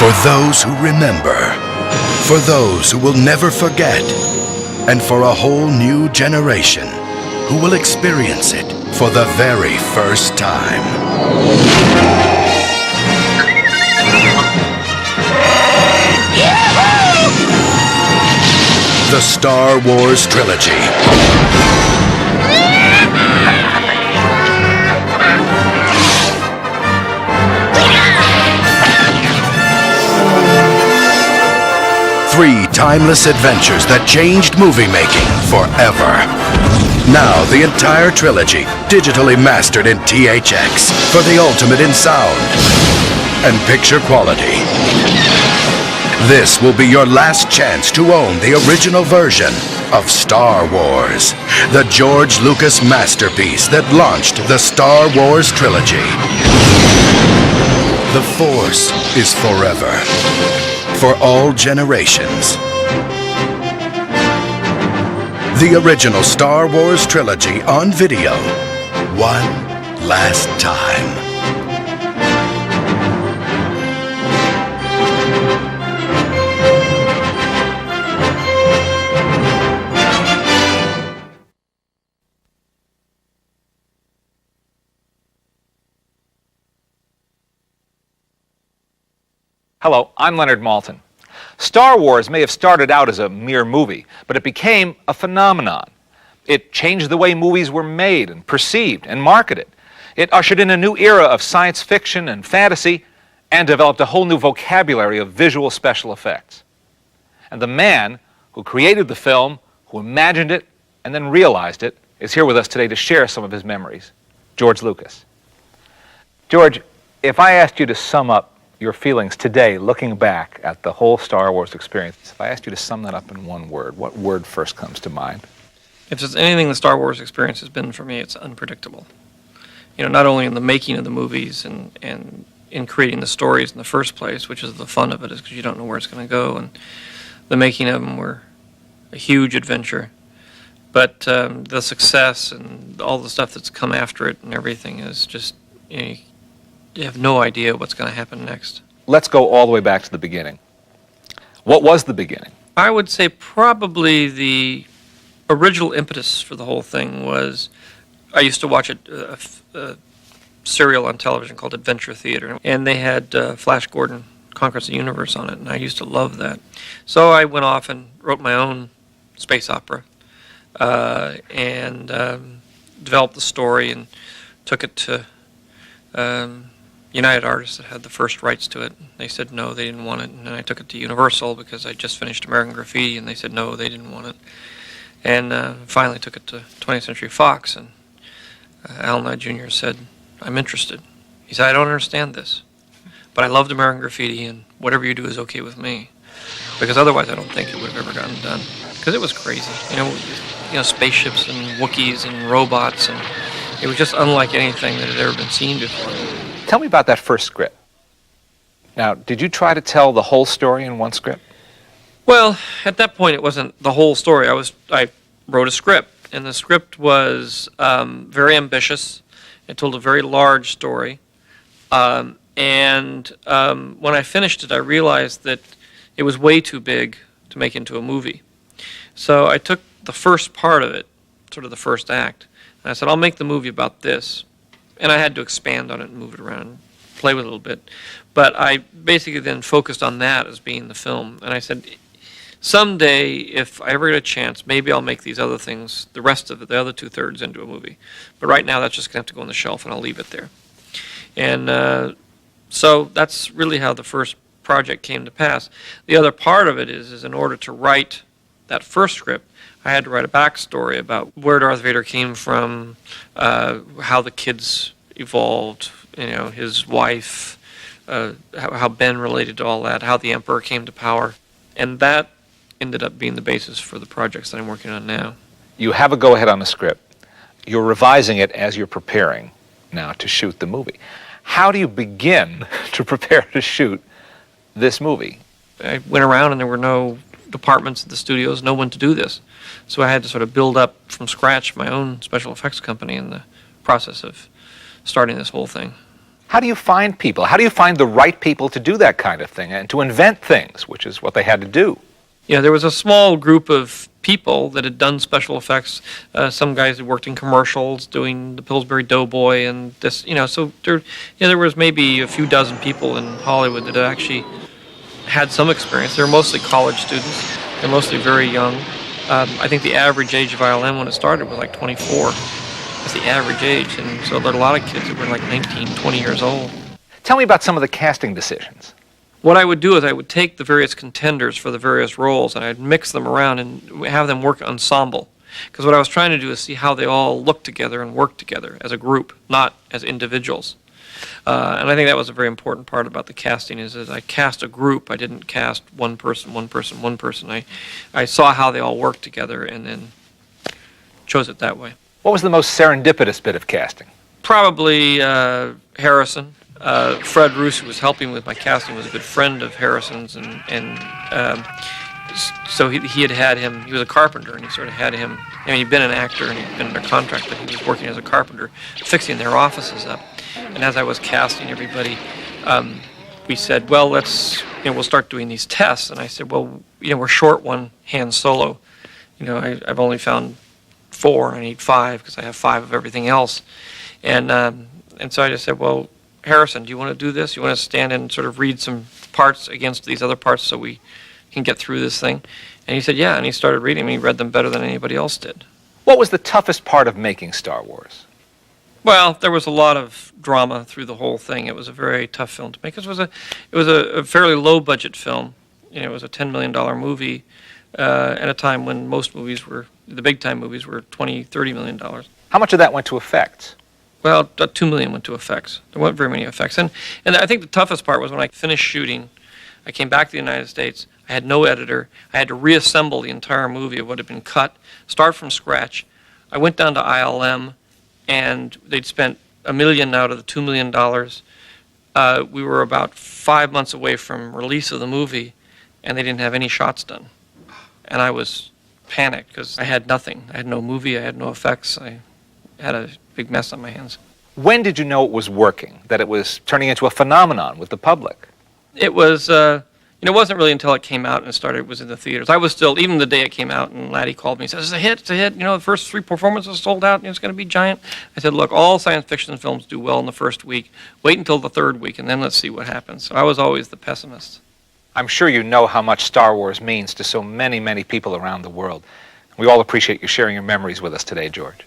For those who remember, for those who will never forget, and for a whole new generation who will experience it for the very first time. The Star Wars Trilogy. Three timeless adventures that changed movie making forever. Now, the entire trilogy, digitally mastered in THX for the ultimate in sound and picture quality. This will be your last chance to own the original version of Star Wars, the George Lucas masterpiece that launched the Star Wars trilogy. The Force is forever, for all generations. The original Star Wars trilogy on video, one last time. Hello, I'm Leonard Maltin. Star Wars may have started out as a mere movie, but it became a phenomenon. It changed the way movies were made and perceived and marketed. It ushered in a new era of science fiction and fantasy and developed a whole new vocabulary of visual special effects. And the man who created the film, who imagined it and then realized it, is here with us today to share some of his memories. George Lucas. George, if I asked you to sum up your feelings today, looking back at the whole Star Wars experience, if I asked you to sum that up in one word, what word first comes to mind? If there's anything the Star Wars experience has been for me, it's unpredictable. You know, not only in the making of the movies and in creating the stories in the first place, which is the fun of it, is because you don't know where it's going to go, and the making of them were a huge adventure. But the success and all the stuff that's come after it and everything is just, you have no idea what's going to happen next. Let's go all the way back to the beginning. What was the beginning? I would say probably the original impetus for the whole thing was, I used to watch a serial on television called Adventure Theater, and they had Flash Gordon, Conquers the Universe on it, and I used to love that. So I went off and wrote my own space opera, and developed the story and took it to United Artists that had the first rights to it. They said no, they didn't want it. And then I took it to Universal because I just finished American Graffiti, and they said no, they didn't want it. And finally took it to 20th Century Fox, and Al Nye Jr. said, I'm interested. He said, I don't understand this, but I loved American Graffiti, and whatever you do is okay with me. Because otherwise I don't think it would have ever gotten done. Because it was crazy. You know, spaceships and Wookiees and robots, and it was just unlike anything that had ever been seen before. Tell me about that first script. Now, did you try to tell the whole story in one script? Well, at that point, it wasn't the whole story. I wrote a script, and the script was very ambitious. It told a very large story. And when I finished it, I realized that it was way too big to make into a movie. So I took the first part of it, sort of the first act, and I said, I'll make the movie about this. And I had to expand on it and move it around and play with it a little bit. But I basically then focused on that as being the film. And I said, someday, if I ever get a chance, maybe I'll make these other things, the rest of it, the other two-thirds, into a movie. But right now, that's just going to have to go on the shelf, and I'll leave it there. And so that's really how the first project came to pass. The other part of it is in order to write that first script, I had to write a backstory about where Darth Vader came from, how the kids evolved, his wife, how Ben related to all that, how the Emperor came to power. And that ended up being the basis for the projects that I'm working on now. You have a go-ahead on the script. You're revising it as you're preparing now to shoot the movie. How do you begin to prepare to shoot this movie? I went around and there were no departments at the studios, no one to do this. So I had to sort of build up from scratch my own special effects company in the process of starting this whole thing. How do you find people? How do you find the right people to do that kind of thing and to invent things, which is what they had to do? Yeah, there was a small group of people that had done special effects. Some guys who worked in commercials doing the Pillsbury Doughboy and this, so there was maybe a few dozen people in Hollywood that actually had some experience. They were mostly college students. They're mostly very young. I think the average age of ILM when it started was like 24. That's the average age, and so there are a lot of kids that were like 19, 20 years old. Tell me about some of the casting decisions. What I would do is I would take the various contenders for the various roles and I'd mix them around and have them work ensemble. Because what I was trying to do is see how they all look together and work together as a group, not as individuals. And I think that was a very important part about the casting is I cast a group. I didn't cast one person, one person, one person. I saw how they all worked together and then chose it that way. What was the most serendipitous bit of casting? Probably Harrison. Fred Roos, who was helping with my casting, was a good friend of Harrison's, so he had him. He was a carpenter, and he sort of had him. He'd been an actor and he'd been under contract, but he was working as a carpenter, fixing their offices up. And as I was casting everybody, we said, well, we'll start doing these tests. And I said, well, we're short one Han Solo. I've only found 4, and I need 5 because I have 5 of everything else. And so I just said, well, Harrison, do you want to do this? You want to stand and sort of read some parts against these other parts so we can get through this thing? And he said, yeah, and he started reading them. He read them better than anybody else did. What was the toughest part of making Star Wars? Well, there was a lot of drama through the whole thing. It was a very tough film to make. It was a fairly low-budget film. It was a $10 million movie at a time when most movies the big-time movies were $20, $30 million. How much of that went to effects? Well, $2 million went to effects. There weren't very many effects. And I think the toughest part was when I finished shooting, I came back to the United States, I had no editor, I had to reassemble the entire movie of what had been cut, start from scratch. I went down to ILM, and they'd spent $1 million out of the $2 million. We were about 5 months away from release of the movie, and they didn't have any shots done. And I was panicked because I had nothing. I had no movie, I had no effects. I had a big mess on my hands. When did you know it was working, that it was turning into a phenomenon with the public? It was, it wasn't really until it came out and it was in the theaters. I was still, even the day it came out, and Laddie called me and said, it's a hit, the first 3 performances sold out, it's going to be giant. I said, look, all science fiction films do well in the first week. Wait until the 3rd week, and then let's see what happens. So I was always the pessimist. I'm sure you know how much Star Wars means to so many, many people around the world. We all appreciate you sharing your memories with us today, George.